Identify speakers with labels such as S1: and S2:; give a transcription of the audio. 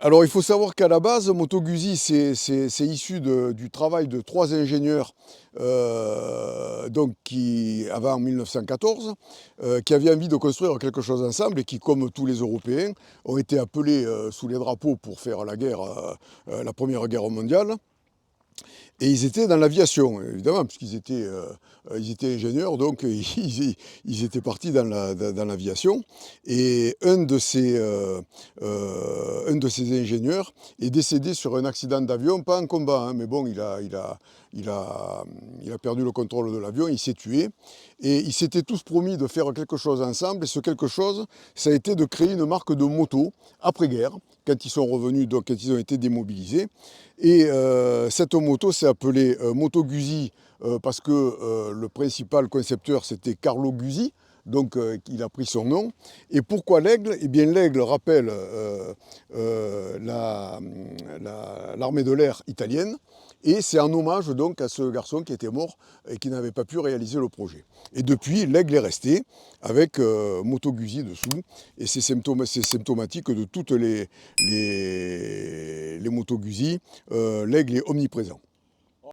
S1: Alors, il faut savoir qu'à la base, Moto Guzzi, c'est issu du travail de trois ingénieurs donc avant 1914, qui avaient envie de construire quelque chose ensemble et qui, comme tous les Européens, ont été appelés sous les drapeaux pour faire la guerre, la Première Guerre mondiale. Et ils étaient dans l'aviation, évidemment, puisqu'ils étaient ingénieurs, donc ils étaient partis dans l'aviation. Et un de ces ingénieurs est décédé sur un accident d'avion, pas en combat, hein, mais bon, il a perdu le contrôle de l'avion, il s'est tué. Et ils s'étaient tous promis de faire quelque chose ensemble, et ce quelque chose, ça a été de créer une marque de moto après-guerre, quand ils sont revenus, donc quand ils ont été démobilisés. Et cette moto s'est appelée Moto Guzzi parce que le principal concepteur c'était Carlo Guzzi, donc il a pris son nom. Et pourquoi l'aigle? Eh bien l'aigle rappelle l'armée de l'air italienne. Et c'est en hommage donc à ce garçon qui était mort et qui n'avait pas pu réaliser le projet. Et depuis, l'aigle est resté avec Moto Guzzi dessous. Et c'est symptomatique de toutes les Moto Guzzi. L'aigle est omniprésent.